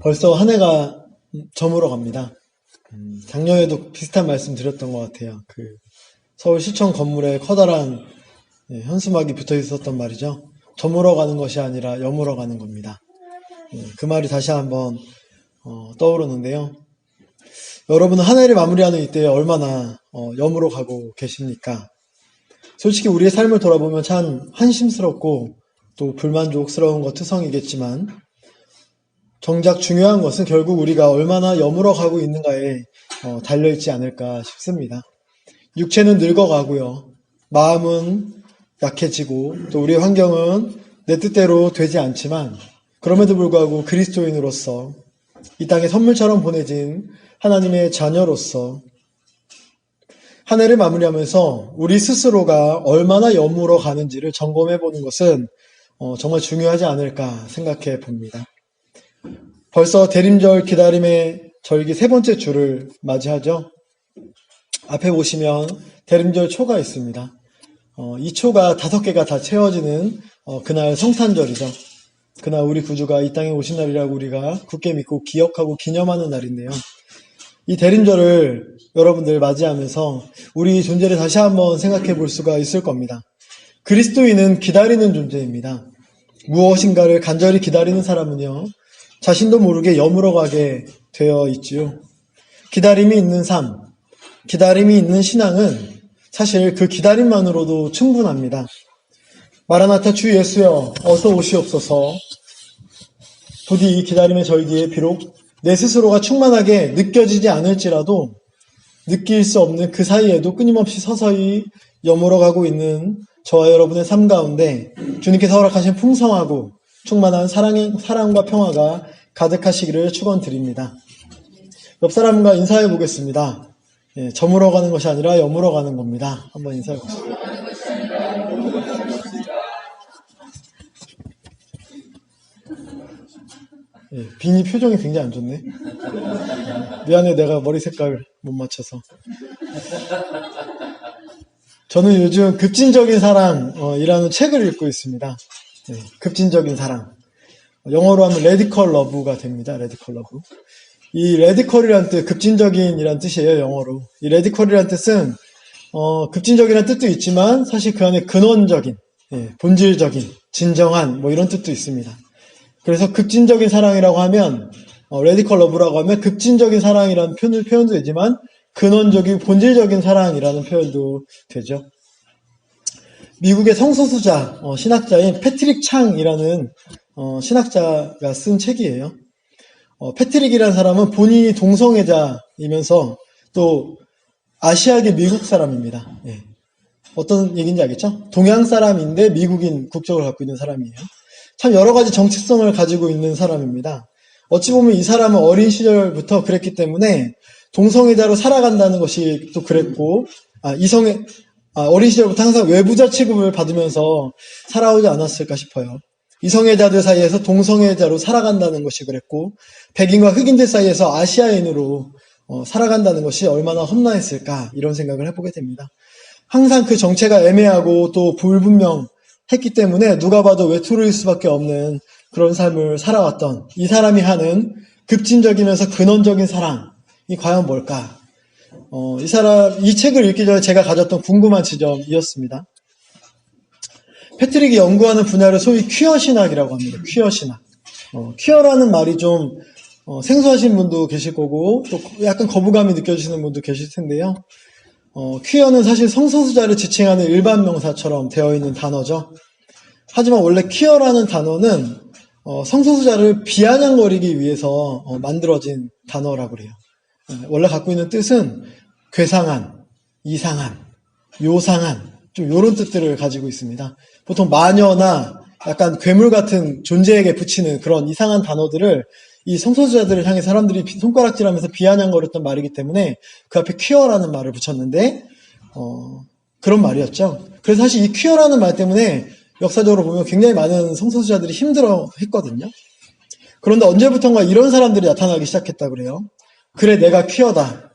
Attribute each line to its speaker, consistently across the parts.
Speaker 1: 벌써 한 해가 저물어 갑니다. 작년에도 비슷한 말씀 드렸던 것 같아요. 서울시청 건물에 커다란 현수막이 붙어 있었던 말이죠. 저물어 가는 것이 아니라 여물어 가는 겁니다. 그 말이 다시 한번 떠오르는데요. 여러분은 한 해를 마무리하는 이때에 얼마나 여물어 가고 계십니까? 솔직히 우리의 삶을 돌아보면 참 한심스럽고 또 불만족스러운 것 투성이겠지만 정작 중요한 것은 결국 우리가 얼마나 여물어 가고 있는가에 달려있지 않을까 싶습니다. 육체는 늙어가고요. 마음은 약해지고 또 우리의 환경은 내 뜻대로 되지 않지만 그럼에도 불구하고 그리스도인으로서 이 땅에 선물처럼 보내진 하나님의 자녀로서 한 해를 마무리하면서 우리 스스로가 얼마나 여물어 가는지를 점검해 보는 것은 정말 중요하지 않을까 생각해 봅니다. 벌써 대림절 기다림의 절기 세 번째 주를 맞이하죠. 앞에 보시면 대림절 초가 있습니다. 이 초가 5개가 다 채워지는 그날 성탄절이죠. 그날 우리 구주가 이 땅에 오신 날이라고 우리가 굳게 믿고 기억하고 기념하는 날인데요. 이 대림절을 여러분들 맞이하면서 우리 존재를 다시 한번 생각해 볼 수가 있을 겁니다. 그리스도인은 기다리는 존재입니다. 무엇인가를 간절히 기다리는 사람은요, 자신도 모르게 여물어가게 되어 있지요. 기다림이 있는 삶, 기다림이 있는 신앙은 사실 그 기다림만으로도 충분합니다. 마라나타 주 예수여 어서 오시옵소서. 부디 이 기다림의 절기에 비록 내 스스로가 충만하게 느껴지지 않을지라도 느낄 수 없는 그 사이에도 끊임없이 서서히 여물어가고 있는 저와 여러분의 삶 가운데 주님께서 허락하신 풍성하고 충만한 사랑과 평화가 가득하시기를 축원드립니다. 옆 사람과 인사해 보겠습니다. 저물어가는 것이 아니라 여물어가는 겁니다. 한번 인사해 보시죠. 빈이 표정이 굉장히 안 좋네. 미안해, 내가 머리 색깔 못 맞춰서. 저는 요즘 급진적인 사랑이라는 책을 읽고 있습니다. 급진적인 사랑. 영어로 하면 레디컬 러브가 됩니다. 레디컬 러브. 이 레디컬이라는 뜻, 급진적인이라는 뜻이에요. 영어로. 이 레디컬이라는 뜻은 급진적이라는 뜻도 있지만 사실 그 안에 근원적인, 본질적인, 진정한 뭐 이런 뜻도 있습니다. 그래서 급진적인 사랑이라고 하면 레디컬 러브라고 하면 급진적인 사랑이라는 표현도 되지만 근원적인 본질적인 사랑이라는 표현도 되죠. 미국의 성소수자 신학자인 패트릭 창이라는 신학자가 쓴 책이에요. 패트릭이라는 사람은 본인이 동성애자이면서 또 아시아계 미국 사람입니다. 어떤 얘기인지 알겠죠? 동양 사람인데 미국인 국적을 갖고 있는 사람이에요. 참 여러 가지 정체성을 가지고 있는 사람입니다. 어찌 보면 이 사람은 어린 시절부터 그랬기 때문에 동성애자로 살아간다는 것이 또 그랬고, 어린 시절부터 항상 외부자 취급을 받으면서 살아오지 않았을까 싶어요. 이성애자들 사이에서 동성애자로 살아간다는 것이 그랬고, 백인과 흑인들 사이에서 아시아인으로 살아간다는 것이 얼마나 험난했을까, 이런 생각을 해보게 됩니다. 항상 그 정체가 애매하고 또 불분명했기 때문에 누가 봐도 외톨이일 수밖에 없는 그런 삶을 살아왔던 이 사람이 하는 급진적이면서 근원적인 사랑이 과연 뭘까? 이 책을 읽기 전에 제가 가졌던 궁금한 지점이었습니다. 패트릭이 연구하는 분야를 소위 퀴어 신학이라고 합니다. 퀴어 신학. 퀴어라는 말이 좀 생소하신 분도 계실 거고 또 약간 거부감이 느껴지시는 분도 계실 텐데요. 퀴어는 사실 성소수자를 지칭하는 일반 명사처럼 되어 있는 단어죠. 하지만 원래 퀴어라는 단어는 성소수자를 비아냥거리기 위해서 만들어진 단어라고 그래요. 원래 갖고 있는 뜻은 괴상한, 이상한, 요상한 좀 이런 뜻들을 가지고 있습니다. 보통 마녀나 약간 괴물 같은 존재에게 붙이는 그런 이상한 단어들을 이 성소수자들을 향해 사람들이 손가락질하면서 비아냥거렸던 말이기 때문에 그 앞에 퀴어라는 말을 붙였는데 그런 말이었죠. 그래서 사실 이 퀴어라는 말 때문에 역사적으로 보면 굉장히 많은 성소수자들이 힘들어했거든요. 그런데 언제부턴가 이런 사람들이 나타나기 시작했다 그래요. 그래, 내가 퀴어다.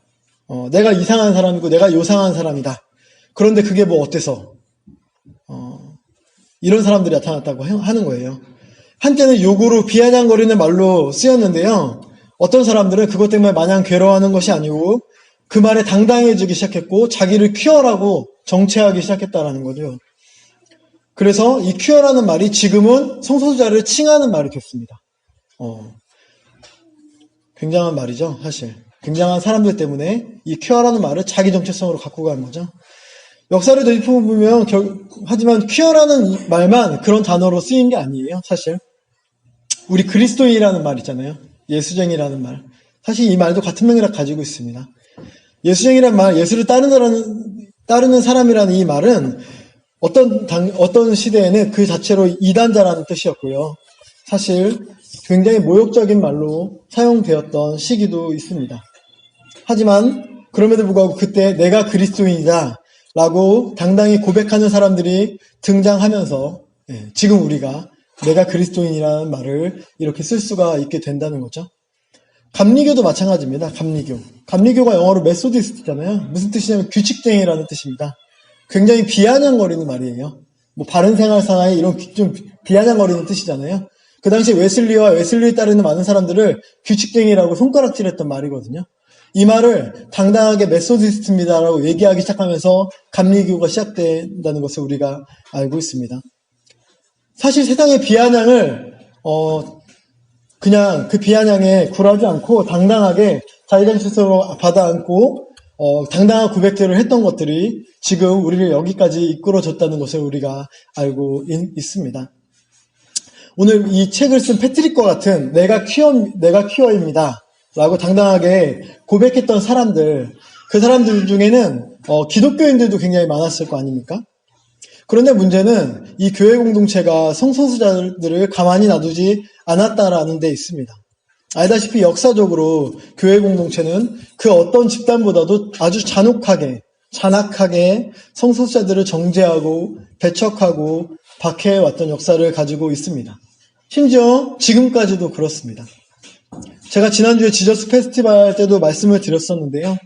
Speaker 1: 내가 이상한 사람이고 내가 요상한 사람이다. 그런데 그게 뭐 어때서? 이런 사람들이 나타났다고 하는 거예요. 한때는 욕으로 비아냥거리는 말로 쓰였는데요. 어떤 사람들은 그것 때문에 마냥 괴로워하는 것이 아니고 그 말에 당당해지기 시작했고 자기를 퀴어라고 정체하기 시작했다라는 거죠. 그래서 이 퀴어라는 말이 지금은 성소수자를 칭하는 말이 됐습니다. 굉장한 말이죠, 사실. 굉장한 사람들 때문에 이 퀴어라는 말을 자기 정체성으로 갖고 간 거죠. 역사를 되짚어보면 하지만 퀴어라는 말만 그런 단어로 쓰인 게 아니에요, 사실. 우리 그리스도인이라는 말 있잖아요. 예수쟁이라는 말. 사실 이 말도 같은 맥락 가지고 있습니다. 예수쟁이라는 말, 예수를 따르는 사람이라는 이 말은 어떤 시대에는 그 자체로 이단자라는 뜻이었고요. 사실 굉장히 모욕적인 말로 사용되었던 시기도 있습니다. 하지만 그럼에도 불구하고 그때 내가 그리스도인이다 라고 당당히 고백하는 사람들이 등장하면서 지금 우리가 내가 그리스도인이라는 말을 이렇게 쓸 수가 있게 된다는 거죠. 감리교도 마찬가지입니다. 감리교가 영어로 메소디스트잖아요. 무슨 뜻이냐면 규칙쟁이라는 뜻입니다. 굉장히 비아냥거리는 말이에요. 뭐 바른 생활 사나이 이런 좀 비아냥거리는 뜻이잖아요. 그 당시 웨슬리와 웨슬리에 따르는 많은 사람들을 규칙쟁이라고 손가락질했던 말이거든요. 이 말을 당당하게 메소디스트입니다라고 얘기하기 시작하면서 감리교가 시작된다는 것을 우리가 알고 있습니다. 사실 세상의 비아냥을 그냥 그 비아냥에 굴하지 않고 당당하게 자기들 스스로 받아 안고 당당한 고백들을 했던 것들이 지금 우리를 여기까지 이끌어줬다는 것을 우리가 알고 있습니다. 오늘 이 책을 쓴 패트릭과 같은 내가 퀴어입니다 라고 당당하게 고백했던 사람들, 그 사람들 중에는 기독교인들도 굉장히 많았을 거 아닙니까? 그런데 문제는 이 교회 공동체가 성소수자들을 가만히 놔두지 않았다라는 데 있습니다. 알다시피 역사적으로 교회 공동체는 그 어떤 집단보다도 아주 잔악하게 성소수자들을 정죄하고 배척하고 박해왔던 역사를 가지고 있습니다. 심지어 지금까지도 그렇습니다. 제가 지난주에 지저스 페스티벌 때도 말씀을 드렸었는데요.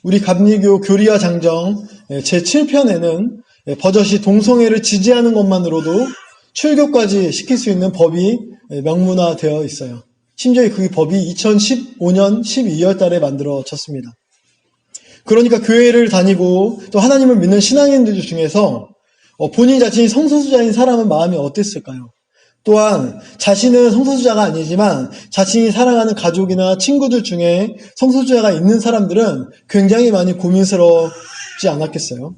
Speaker 1: 우리 감리교 교리와 장정 제7편에는 버젓이 동성애를 지지하는 것만으로도 출교까지 시킬 수 있는 법이 명문화되어 있어요. 심지어 그 법이 2015년 12월 달에 만들어졌습니다. 그러니까 교회를 다니고 또 하나님을 믿는 신앙인들 중에서 본인 자신이 성소수자인 사람은 마음이 어땠을까요? 또한 자신은 성소수자가 아니지만 자신이 사랑하는 가족이나 친구들 중에 성소수자가 있는 사람들은 굉장히 많이 고민스럽지 않았겠어요?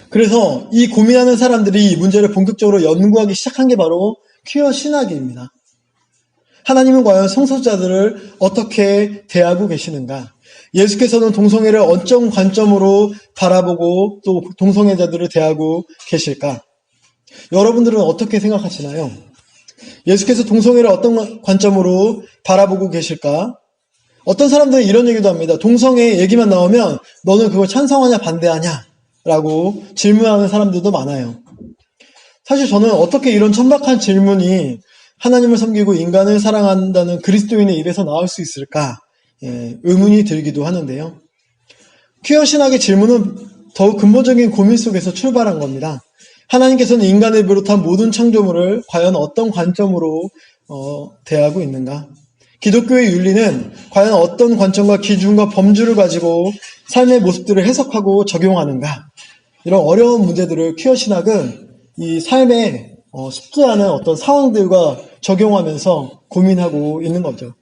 Speaker 1: 그래서 이 고민하는 사람들이 이 문제를 본격적으로 연구하기 시작한 게 바로 퀴어 신학입니다. 하나님은 과연 성소수자들을 어떻게 대하고 계시는가? 예수께서는 동성애를 어떤 관점으로 바라보고 또 동성애자들을 대하고 계실까? 여러분들은 어떻게 생각하시나요? 예수께서 동성애를 어떤 관점으로 바라보고 계실까? 어떤 사람들은 이런 얘기도 합니다. 동성애 얘기만 나오면 너는 그걸 찬성하냐 반대하냐? 라고 질문하는 사람들도 많아요. 사실 저는 어떻게 이런 천박한 질문이 하나님을 섬기고 인간을 사랑한다는 그리스도인의 입에서 나올 수 있을까? 의문이 들기도 하는데요. 퀴어 신학의 질문은 더욱 근본적인 고민 속에서 출발한 겁니다. 하나님께서는 인간을 비롯한 모든 창조물을 과연 어떤 관점으로 대하고 있는가? 기독교의 윤리는 과연 어떤 관점과 기준과 범주를 가지고 삶의 모습들을 해석하고 적용하는가? 이런 어려운 문제들을 퀴어 신학은 이 삶에 쉽지 않은 어떤 상황들과 적용하면서 고민하고 있는 거죠.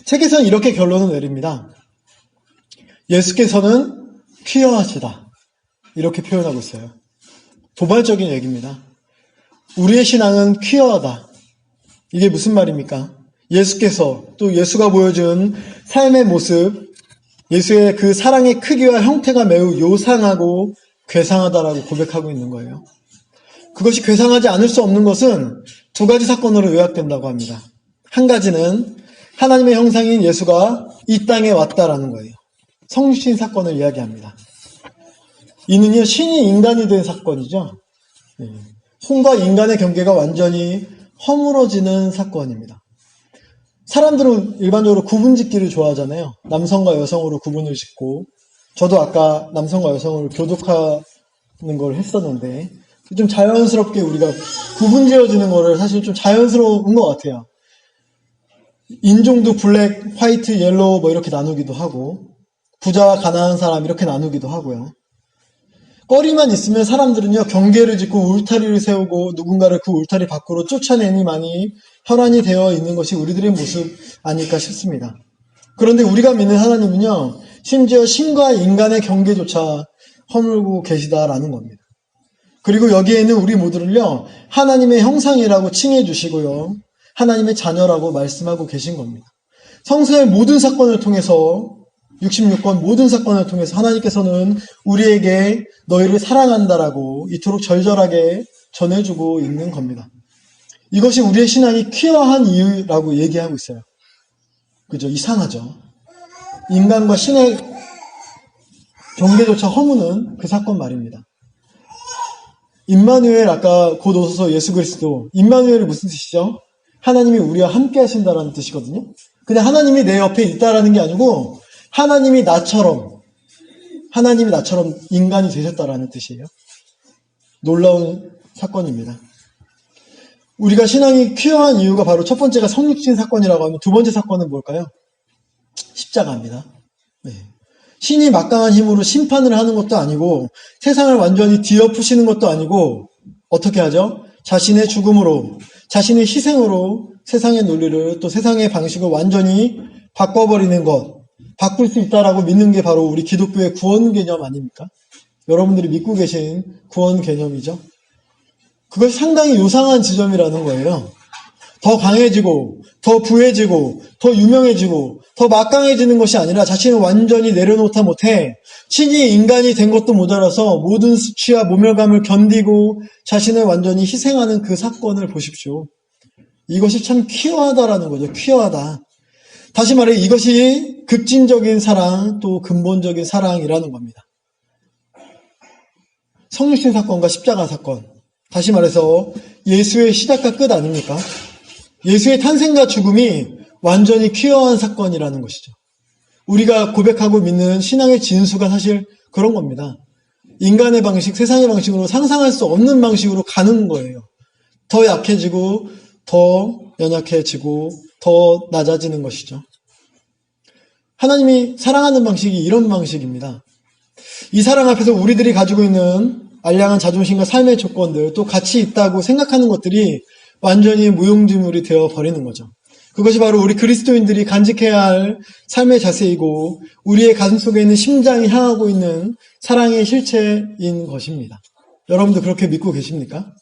Speaker 1: 책에서는 이렇게 결론을 내립니다. 예수께서는 퀴어하시다. 이렇게 표현하고 있어요. 도발적인 얘기입니다. 우리의 신앙은 퀴어하다. 이게 무슨 말입니까? 예수께서 또 예수가 보여준 삶의 모습, 예수의 그 사랑의 크기와 형태가 매우 요상하고 괴상하다라고 고백하고 있는 거예요. 그것이 괴상하지 않을 수 없는 것은 두 가지 사건으로 요약된다고 합니다. 한 가지는 하나님의 형상인 예수가 이 땅에 왔다라는 거예요. 성신 사건을 이야기합니다. 이는요, 신이 인간이 된 사건이죠. 신과 인간의 경계가 완전히 허물어지는 사건입니다. 사람들은 일반적으로 구분 짓기를 좋아하잖아요. 남성과 여성으로 구분을 짓고, 저도 아까 남성과 여성을 교독하는 걸 했었는데, 좀 자연스럽게 우리가 구분 지어지는 거를 사실 좀 자연스러운 것 같아요. 인종도 블랙, 화이트, 옐로우 뭐 이렇게 나누기도 하고, 부자와 가난한 사람 이렇게 나누기도 하고요. 꺼리만 있으면 사람들은요, 경계를 짓고 울타리를 세우고 누군가를 그 울타리 밖으로 쫓아내니 많이 혈안이 되어 있는 것이 우리들의 모습 아닐까 싶습니다. 그런데 우리가 믿는 하나님은요, 심지어 신과 인간의 경계조차 허물고 계시다라는 겁니다. 그리고 여기에는 우리 모두를요, 하나님의 형상이라고 칭해 주시고요, 하나님의 자녀라고 말씀하고 계신 겁니다. 성서의 모든 사건을 통해서 66권 모든 사건을 통해서 하나님께서는 우리에게 너희를 사랑한다라고 이토록 절절하게 전해주고 있는 겁니다. 이것이 우리의 신앙이 퀴어한 이유라고 얘기하고 있어요. 그죠? 이상하죠? 인간과 신의 경계조차 허무는 그 사건 말입니다. 임마누엘, 아까 곧 오소서 예수 그리스도, 임마누엘이 무슨 뜻이죠? 하나님이 우리와 함께 하신다라는 뜻이거든요. 그냥 하나님이 내 옆에 있다라는 게 아니고 하나님이 나처럼 인간이 되셨다라는 뜻이에요. 놀라운 사건입니다. 우리가 신앙이 퀴어한 이유가 바로 첫 번째가 성육신 사건이라고 하면 두 번째 사건은 뭘까요? 십자가입니다. 네. 신이 막강한 힘으로 심판을 하는 것도 아니고 세상을 완전히 뒤엎으시는 것도 아니고 어떻게 하죠? 자신의 죽음으로, 자신의 희생으로 세상의 논리를 또 세상의 방식을 완전히 바꿔버리는 것, 바꿀 수 있다라고 믿는 게 바로 우리 기독교의 구원 개념 아닙니까? 여러분들이 믿고 계신 구원 개념이죠. 그것이 상당히 요상한 지점이라는 거예요. 더 강해지고, 더 부해지고, 더 유명해지고, 더 막강해지는 것이 아니라 자신을 완전히 내려놓다 못해 신이 인간이 된 것도 모자라서 모든 수치와 모멸감을 견디고 자신을 완전히 희생하는 그 사건을 보십시오. 이것이 참 퀴어하다라는 거죠. 퀴어하다. 다시 말해 이것이 급진적인 사랑, 또 근본적인 사랑이라는 겁니다. 성육신 사건과 십자가 사건. 다시 말해서 예수의 시작과 끝 아닙니까? 예수의 탄생과 죽음이 완전히 퀴어한 사건이라는 것이죠. 우리가 고백하고 믿는 신앙의 진수가 사실 그런 겁니다. 인간의 방식, 세상의 방식으로 상상할 수 없는 방식으로 가는 거예요. 더 약해지고 더 연약해지고 더 낮아지는 것이죠. 하나님이 사랑하는 방식이 이런 방식입니다. 이 사랑 앞에서 우리들이 가지고 있는 알량한 자존심과 삶의 조건들, 또 가치 있다고 생각하는 것들이 완전히 무용지물이 되어 버리는 거죠. 그것이 바로 우리 그리스도인들이 간직해야 할 삶의 자세이고 우리의 가슴 속에 있는 심장이 향하고 있는 사랑의 실체인 것입니다. 여러분도 그렇게 믿고 계십니까?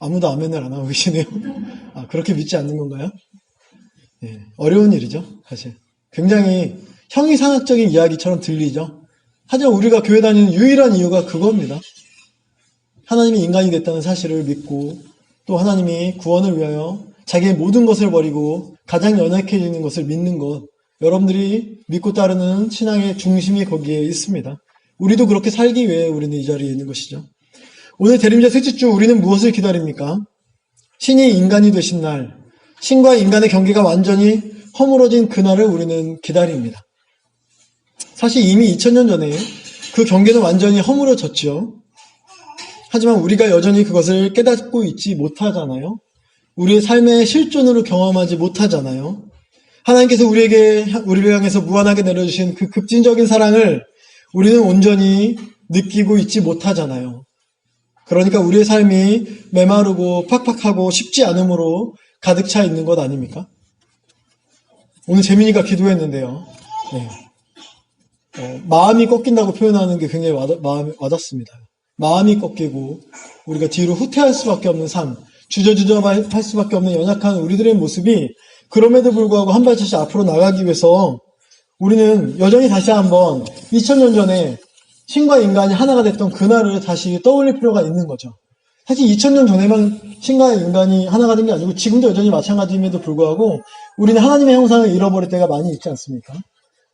Speaker 1: 아무도 아멘을 안 하고 계시네요. 아, 그렇게 믿지 않는 건가요? 네, 어려운 일이죠, 사실. 굉장히 형이상학적인 이야기처럼 들리죠. 하지만 우리가 교회 다니는 유일한 이유가 그겁니다. 하나님이 인간이 됐다는 사실을 믿고 또 하나님이 구원을 위하여 자기의 모든 것을 버리고 가장 연약해지는 것을 믿는 것, 여러분들이 믿고 따르는 신앙의 중심이 거기에 있습니다. 우리도 그렇게 살기 위해 우리는 이 자리에 있는 것이죠. 오늘 대림절 셋째 주 우리는 무엇을 기다립니까? 신이 인간이 되신 날, 신과 인간의 경계가 완전히 허물어진 그날을 우리는 기다립니다. 사실 이미 2000년 전에 그 경계는 완전히 허물어졌죠. 하지만 우리가 여전히 그것을 깨닫고 있지 못하잖아요. 우리의 삶의 실존으로 경험하지 못하잖아요. 하나님께서 우리를 향해서 무한하게 내려주신 그 급진적인 사랑을 우리는 온전히 느끼고 있지 못하잖아요. 그러니까 우리의 삶이 메마르고 팍팍하고 쉽지 않음으로 가득 차 있는 것 아닙니까? 오늘 재민이가 기도했는데요. 네. 마음이 꺾인다고 표현하는 게 굉장히 마음에 와닿습니다. 마음이 꺾이고 우리가 뒤로 후퇴할 수밖에 없는 삶, 주저주저 할 수밖에 없는 연약한 우리들의 모습이 그럼에도 불구하고 한 발자씩 앞으로 나가기 위해서 우리는 여전히 다시 한번 2000년 전에 신과 인간이 하나가 됐던 그날을 다시 떠올릴 필요가 있는 거죠. 사실 2000년 전에만 신과 인간이 하나가 된 게 아니고 지금도 여전히 마찬가지임에도 불구하고 우리는 하나님의 형상을 잃어버릴 때가 많이 있지 않습니까?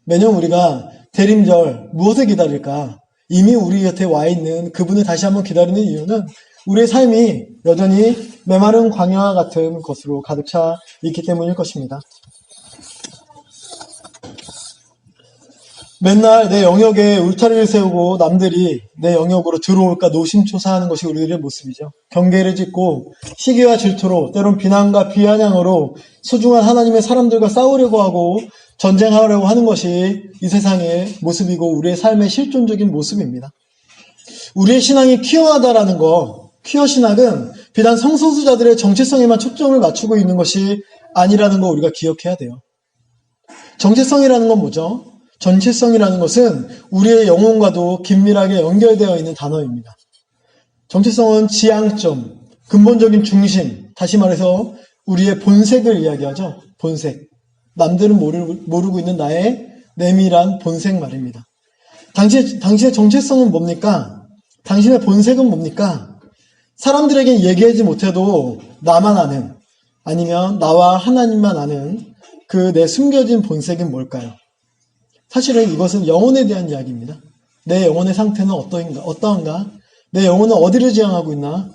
Speaker 1: 매년 우리가 대림절 무엇을 기다릴까? 이미 우리 곁에 와 있는 그분을 다시 한번 기다리는 이유는 우리의 삶이 여전히 메마른 광야와 같은 것으로 가득 차 있기 때문일 것입니다. 맨날 내 영역에 울타리를 세우고 남들이 내 영역으로 들어올까 노심초사하는 것이 우리들의 모습이죠. 경계를 짓고 시기와 질투로 때론 비난과 비아냥으로 소중한 하나님의 사람들과 싸우려고 하고 전쟁하려고 하는 것이 이 세상의 모습이고 우리의 삶의 실존적인 모습입니다. 우리의 신앙이 퀴어하다라는 거, 퀴어 신학은 비단 성소수자들의 정체성에만 초점을 맞추고 있는 것이 아니라는 거 우리가 기억해야 돼요. 정체성이라는 건 뭐죠? 정체성이라는 것은 우리의 영혼과도 긴밀하게 연결되어 있는 단어입니다. 정체성은 지향점, 근본적인 중심, 다시 말해서 우리의 본색을 이야기하죠. 본색. 남들은 모르고 있는 나의 내밀한 본색 말입니다. 당신의 정체성은 뭡니까? 당신의 본색은 뭡니까? 사람들에게 얘기하지 못해도 나만 아는, 아니면 나와 하나님만 아는 그 내 숨겨진 본색은 뭘까요? 사실은 이것은 영혼에 대한 이야기입니다. 내 영혼의 상태는 어떠한가? 내 영혼은 어디를 지향하고 있나?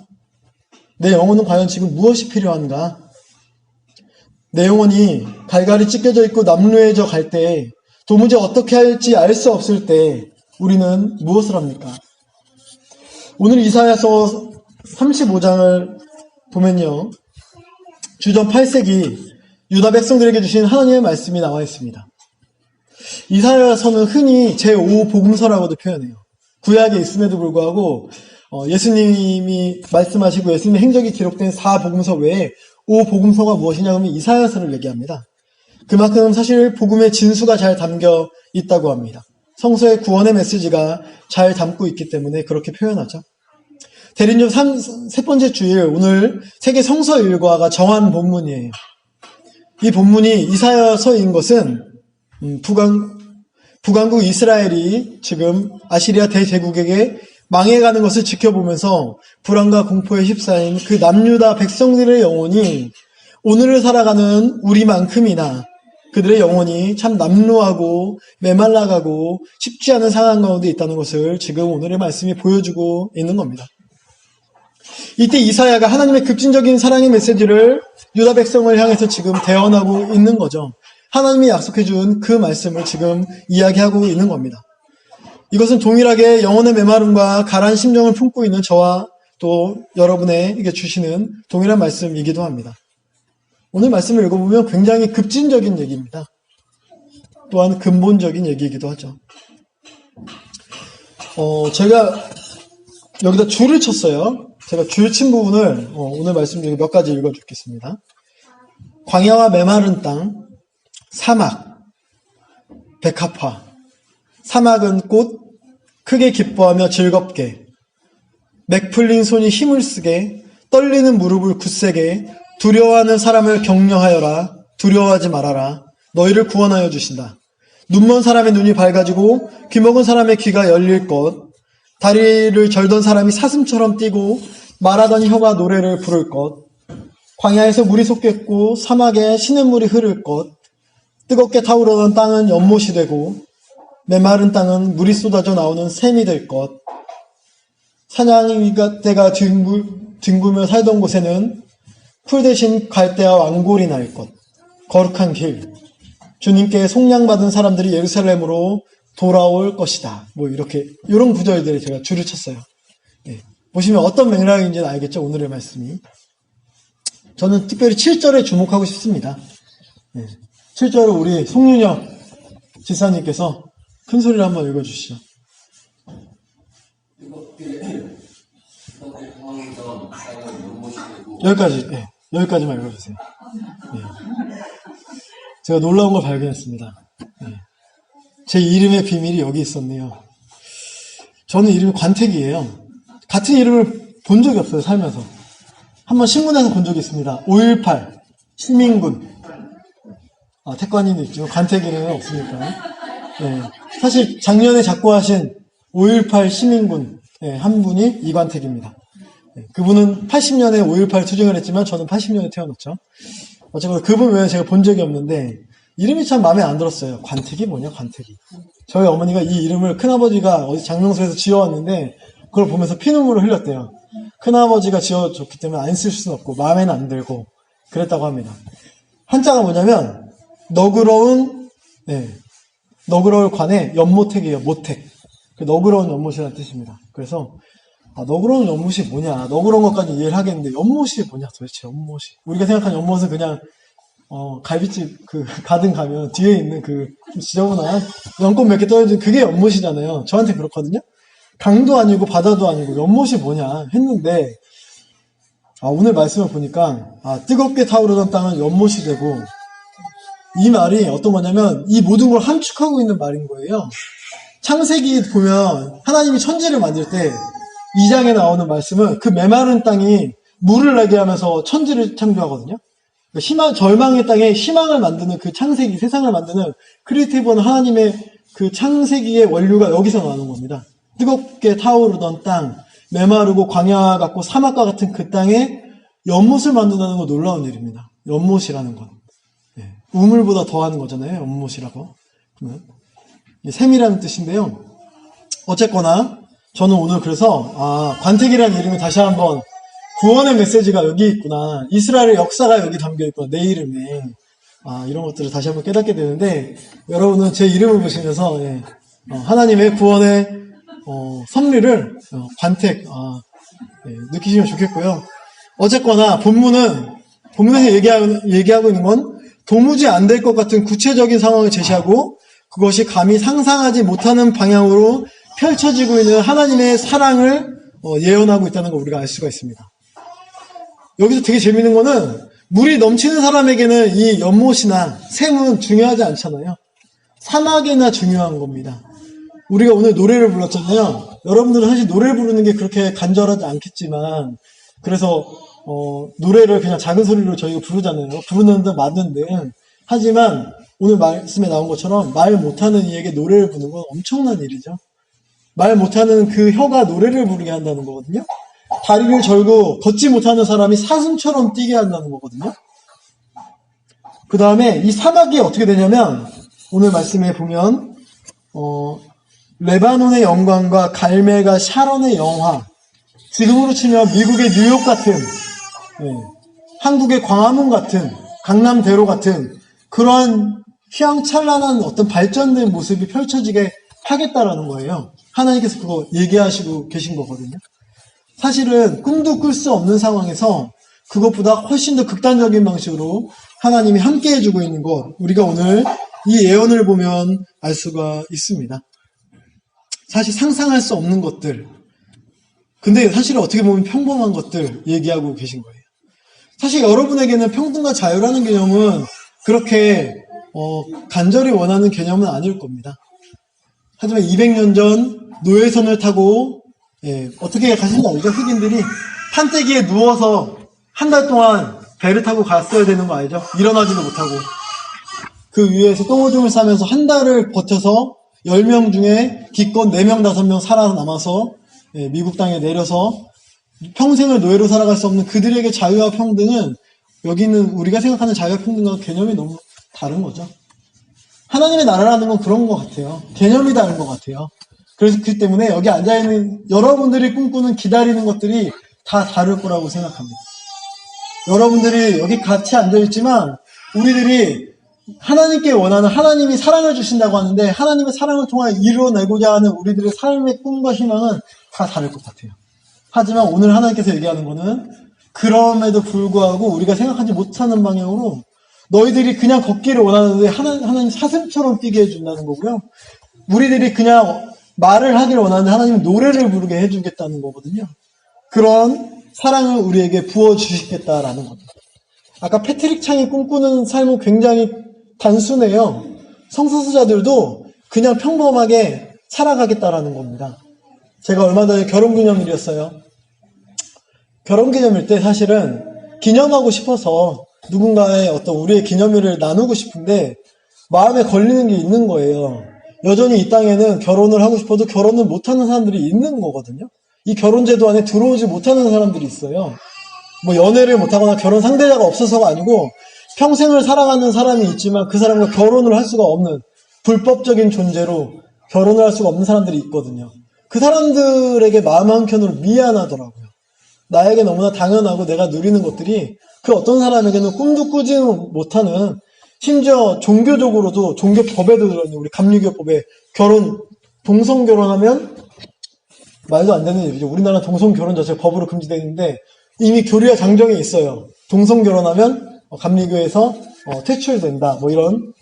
Speaker 1: 내 영혼은 과연 지금 무엇이 필요한가? 내 영혼이 갈갈이 찢겨져 있고 남루해져 갈 때, 도무지 어떻게 할지 알 수 없을 때 우리는 무엇을 합니까? 오늘 이사야서 35장을 보면요, 주전 8세기 유다 백성들에게 주신 하나님의 말씀이 나와 있습니다. 이사야서는 흔히 제5복음서라고도 표현해요. 구약에 있음에도 불구하고 예수님이 말씀하시고 예수님의 행적이 기록된 4복음서 외에 5복음서가 무엇이냐 하면 이사야서를 얘기합니다. 그만큼 사실 복음의 진수가 잘 담겨 있다고 합니다. 성서의 구원의 메시지가 잘 담고 있기 때문에 그렇게 표현하죠. 대리님 세 번째 주일, 오늘 세계 성서 일과가 정한 본문이에요. 이 본문이 이사야서인 것은 북왕국 이스라엘이 지금 아시리아 대제국에게 망해가는 것을 지켜보면서 불안과 공포에 휩싸인 그 남유다 백성들의 영혼이 오늘을 살아가는 우리만큼이나 그들의 영혼이 참 남루하고 메말라가고 쉽지 않은 상황 가운데 있다는 것을 지금 오늘의 말씀이 보여주고 있는 겁니다. 이때 이사야가 하나님의 급진적인 사랑의 메시지를 유다 백성을 향해서 지금 대언하고 있는 거죠. 하나님이 약속해준 그 말씀을 지금 이야기하고 있는 겁니다. 이것은 동일하게 영혼의 메마름과 가라앉은 심정을 품고 있는 저와 또 여러분에게 주시는 동일한 말씀이기도 합니다. 오늘 말씀을 읽어보면 굉장히 급진적인 얘기입니다. 또한 근본적인 얘기이기도 하죠. 제가 여기다 줄을 쳤어요. 제가 줄 친 부분을 오늘 말씀 중에 몇 가지 읽어주겠습니다. 광야와 메마른 땅, 사막, 백합화. 사막은 꽃, 크게 기뻐하며 즐겁게, 맥 풀린 손이 힘을 쓰게, 떨리는 무릎을 굳세게, 두려워하는 사람을 격려하여라. 두려워하지 말아라. 너희를 구원하여 주신다. 눈먼 사람의 눈이 밝아지고 귀먹은 사람의 귀가 열릴 것, 다리를 절던 사람이 사슴처럼 뛰고 말하던 혀가 노래를 부를 것, 광야에서 물이 솟겠고 사막에 시냇물이 흐를 것, 뜨겁게 타오르던 땅은 연못이 되고 메마른 땅은 물이 쏟아져 나오는 샘이 될 것, 사냥이가 뒹굴며 살던 곳에는 풀 대신 갈대와 왕골이 날 것, 거룩한 길, 주님께 속량받은 사람들이 예루살렘으로 돌아올 것이다. 이런 구절들을 제가 줄을 쳤어요. 네. 보시면 어떤 맥락인지는 알겠죠? 오늘의 말씀이. 저는 특별히 7절에 주목하고 싶습니다. 네. 7절을 우리 송윤혁 지사님께서 큰 소리로 한번 읽어주시죠. 여기까지만 읽어주세요. 네. 제가 놀라운 걸 발견했습니다. 네. 제 이름의 비밀이 여기 있었네요. 저는 이름이 관택이에요. 같은 이름을 본 적이 없어요, 살면서. 한번 신문에서 본 적이 있습니다. 5.18 시민군. 태권이도 있죠. 관택이는 없으니까. 네. 사실 작년에 작고하신 5.18 시민군 한 분이 이관택입니다. 네. 그분은 80년에 5.18 투쟁을 했지만 저는 80년에 태어났죠. 어쨌든 그분 외에 제가 본 적이 없는데 이름이 참 마음에 안 들었어요. 관택이 뭐냐, 관택이. 저희 어머니가 이 이름을 큰아버지가 어디 장명소에서 지어왔는데 그걸 보면서 피눈물을 흘렸대요. 큰아버지가 지어줬기 때문에 안 쓸 수는 없고 마음에는 안 들고 그랬다고 합니다. 한자가 뭐냐면 너그러운 너그러울 관에 연모택이에요. 모택. 너그러운 연못이라는 뜻입니다. 그래서 너그러운 연못이 뭐냐, 너그러운 것까지 이해를 하겠는데 연못이 뭐냐 도대체. 연못이 우리가 생각하는 연못은 그냥 갈비집 가든 가면 뒤에 있는 좀 지저분한 연꽃 몇 개 떨어진 그게 연못이잖아요. 저한테 그렇거든요. 강도 아니고 바다도 아니고 연못이 뭐냐 했는데 오늘 말씀을 보니까 뜨겁게 타오르던 땅은 연못이 되고, 이 말이 어떤 거냐면 이 모든 걸 함축하고 있는 말인 거예요. 창세기 보면 하나님이 천지를 만들 때 2장에 나오는 말씀은 그 메마른 땅이 물을 내게 하면서 천지를 창조하거든요. 절망의 땅에 희망을 만드는 그 창세기, 세상을 만드는 크리에이티브한 하나님의 그 창세기의 원류가 여기서 나오는 겁니다. 뜨겁게 타오르던 땅, 메마르고 광야 같고 사막과 같은 그 땅에 연못을 만든다는 건 놀라운 일입니다. 연못이라는 건. 우물보다 더하는 거잖아요. 연못이라고. 샘이라는 뜻인데요. 어쨌거나 저는 오늘 그래서 관택이라는 이름이 다시 한번 구원의 메시지가 여기 있구나, 이스라엘의 역사가 여기 담겨있구나, 내 이름에 이런 것들을 다시 한번 깨닫게 되는데, 여러분은 제 이름을 보시면서 하나님의 구원의 섭리를 관택 느끼시면 좋겠고요. 어쨌거나 본문에서 얘기하고 있는 건 도무지 안 될 것 같은 구체적인 상황을 제시하고 그것이 감히 상상하지 못하는 방향으로 펼쳐지고 있는 하나님의 사랑을 예언하고 있다는 걸 우리가 알 수가 있습니다. 여기서 되게 재밌는 거는 물이 넘치는 사람에게는 이 연못이나 샘은 중요하지 않잖아요. 사막이나 중요한 겁니다. 우리가 오늘 노래를 불렀잖아요. 여러분들은 사실 노래를 부르는 게 그렇게 간절하지 않겠지만, 그래서 노래를 그냥 작은 소리로 저희가 부르잖아요. 부르는 데 맞는데, 하지만 오늘 말씀에 나온 것처럼 말 못하는 이에게 노래를 부르는 건 엄청난 일이죠. 말 못하는 그 혀가 노래를 부르게 한다는 거거든요. 다리를 절고 걷지 못하는 사람이 사슴처럼 뛰게 한다는 거거든요. 그 다음에 이 사막이 어떻게 되냐면, 오늘 말씀에 보면 레바논의 영광과 갈멜과 샤론의 영화, 지금으로 치면 미국의 뉴욕 같은, 한국의 광화문 같은, 강남대로 같은 그러한 휘황찬란한 어떤 발전된 모습이 펼쳐지게 하겠다라는 거예요. 하나님께서 그거 얘기하시고 계신 거거든요. 사실은 꿈도 꿀 수 없는 상황에서 그것보다 훨씬 더 극단적인 방식으로 하나님이 함께 해주고 있는 것, 우리가 오늘 이 예언을 보면 알 수가 있습니다. 사실 상상할 수 없는 것들, 근데 사실 어떻게 보면 평범한 것들 얘기하고 계신 거예요. 사실 여러분에게는 평등과 자유라는 개념은 그렇게 간절히 원하는 개념은 아닐 겁니다. 하지만 200년 전 노예선을 타고 어떻게 가신지 알죠? 흑인들이 판때기에 누워서 한 달 동안 배를 타고 갔어야 되는 거 알죠? 일어나지도 못하고 그 위에서 똥오줌을 싸면서 한 달을 버텨서 10명 중에 기껏 4명, 5명 살아남아서 미국 땅에 내려서 평생을 노예로 살아갈 수 없는 그들에게 자유와 평등은, 여기는 우리가 생각하는 자유와 평등과 개념이 너무 다른 거죠. 하나님의 나라라는 건 그런 것 같아요. 개념이 다른 것 같아요. 그래서 그 때문에 여기 앉아있는 여러분들이 꿈꾸는, 기다리는 것들이 다 다를 거라고 생각합니다. 여러분들이 여기 같이 앉아있지만 우리들이 하나님께 원하는, 하나님이 사랑을 주신다고 하는데 하나님의 사랑을 통해 이루어내고자 하는 우리들의 삶의 꿈과 희망은 다 다를 것 같아요. 하지만 오늘 하나님께서 얘기하는 거는 그럼에도 불구하고 우리가 생각하지 못하는 방향으로 너희들이 그냥 걷기를 원하는데 하나님 사슴처럼 뛰게 해준다는 거고요. 우리들이 그냥 말을 하기를 원하는데 하나님은 노래를 부르게 해주겠다는 거거든요. 그런 사랑을 우리에게 부어주시겠다라는 겁니다. 아까 패트릭 창이 꿈꾸는 삶은 굉장히 단순해요. 성소수자들도 그냥 평범하게 살아가겠다라는 겁니다. 제가 얼마 전에 결혼기념일이었어요. 결혼기념일 때 사실은 기념하고 싶어서 누군가의 어떤 우리의 기념일을 나누고 싶은데 마음에 걸리는 게 있는 거예요. 여전히 이 땅에는 결혼을 하고 싶어도 결혼을 못하는 사람들이 있는 거거든요. 이 결혼제도 안에 들어오지 못하는 사람들이 있어요. 뭐 연애를 못하거나 결혼 상대자가 없어서가 아니고 평생을 살아가는 사람이 있지만 그 사람과 결혼을 할 수가 없는, 불법적인 존재로 결혼을 할 수가 없는 사람들이 있거든요. 그 사람들에게 마음 한켠으로 미안하더라고요. 나에게 너무나 당연하고 내가 누리는 것들이 그 어떤 사람에게는 꿈도 꾸지 못하는 심지어 종교적으로도 종교법에도 들어있는 우리 감리교법에 동성 결혼하면 말도 안 되는 일이죠. 우리나라 동성 결혼 자체가 법으로 금지되어 있는데 이미 교리와 장정에 있어요. 동성 결혼하면 감리교에서 퇴출된다. 뭐 이런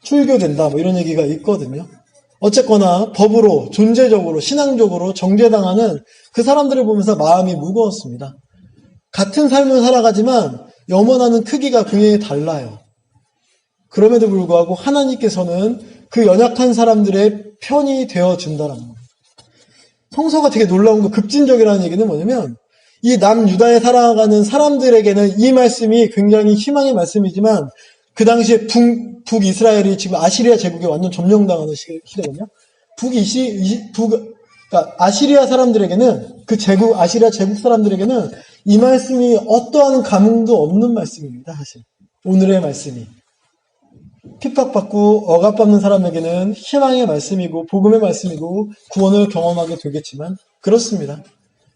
Speaker 1: 출교된다. 뭐 이런 얘기가 있거든요. 어쨌거나 법으로 존재적으로 신앙적으로 정죄당하는 그 사람들을 보면서 마음이 무거웠습니다. 같은 삶을 살아가지만 염원하는 크기가 굉장히 달라요. 그럼에도 불구하고 하나님께서는 그 연약한 사람들의 편이 되어준다는 거예요. 성서가 되게 놀라운 거 급진적이라는 얘기는 뭐냐면 이 남유다에 살아가는 사람들에게는 이 말씀이 굉장히 희망의 말씀이지만 그 당시에 북이스라엘이 지금 아시리아 제국에 완전 점령당하는 시대거든요. 그러니까 아시리아 사람들에게는 아시리아 제국 사람들에게는 이 말씀이 어떠한 감흥도 없는 말씀입니다. 사실 오늘의 말씀이 핍박받고 억압받는 사람에게는 희망의 말씀이고 복음의 말씀이고 구원을 경험하게 되겠지만 그렇습니다.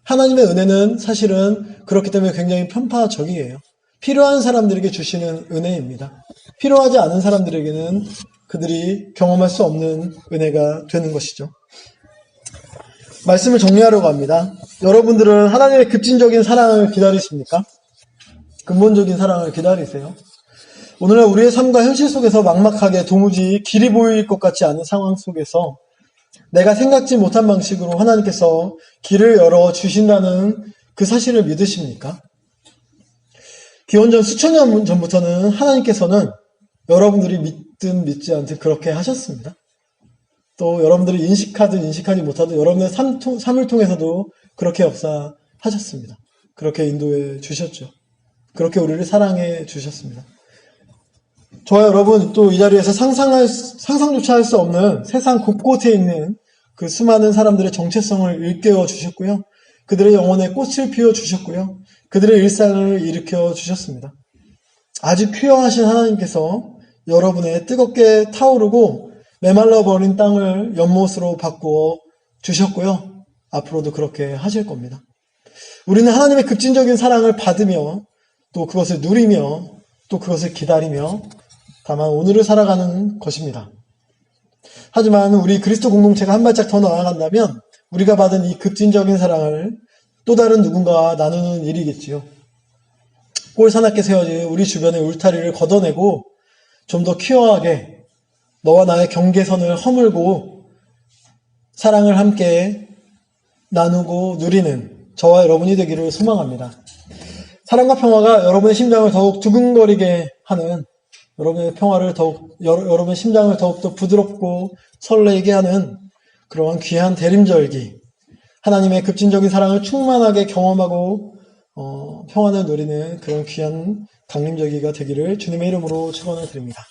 Speaker 1: 하나님의 은혜는 사실은 그렇기 때문에 굉장히 편파적이에요. 필요한 사람들에게 주시는 은혜입니다. 필요하지 않은 사람들에게는 그들이 경험할 수 없는 은혜가 되는 것이죠. 말씀을 정리하려고 합니다. 여러분들은 하나님의 급진적인 사랑을 기다리십니까? 근본적인 사랑을 기다리세요? 오늘날 우리의 삶과 현실 속에서 막막하게 도무지 길이 보일 것 같지 않은 상황 속에서 내가 생각지 못한 방식으로 하나님께서 길을 열어 주신다는 그 사실을 믿으십니까? 기원전 수천 년 전부터는 하나님께서는 여러분들이 믿든 믿지 않든 그렇게 하셨습니다. 또 여러분들이 인식하든 인식하지 못하든 여러분의 삶을 통해서도 그렇게 역사하셨습니다. 그렇게 인도해 주셨죠. 그렇게 우리를 사랑해 주셨습니다. 저와 여러분 또 이 자리에서 상상조차 할 수 없는 세상 곳곳에 있는 그 수많은 사람들의 정체성을 일깨워 주셨고요. 그들의 영혼에 꽃을 피워 주셨고요. 그들의 일상을 일으켜 주셨습니다. 아주 퀴어하신 하나님께서 여러분의 뜨겁게 타오르고 메말라 버린 땅을 연못으로 바꾸어 주셨고요. 앞으로도 그렇게 하실 겁니다. 우리는 하나님의 급진적인 사랑을 받으며 또 그것을 누리며 또 그것을 기다리며 다만 오늘을 살아가는 것입니다. 하지만 우리 그리스도 공동체가 한 발짝 더 나아간다면 우리가 받은 이 급진적인 사랑을 또 다른 누군가와 나누는 일이겠지요. 꼴 사납게 세워진 우리 주변의 울타리를 걷어내고 좀 더 퀴어하게 너와 나의 경계선을 허물고 사랑을 함께 나누고 누리는 저와 여러분이 되기를 소망합니다. 사랑과 평화가 여러분의 심장을 더욱 두근거리게 하는 여러분의 심장을 더욱더 부드럽고 설레게 하는 그러한 귀한 대림절기, 하나님의 급진적인 사랑을 충만하게 경험하고 평안을 누리는 그런 귀한 강림절기가 되기를 주님의 이름으로 축원을 드립니다.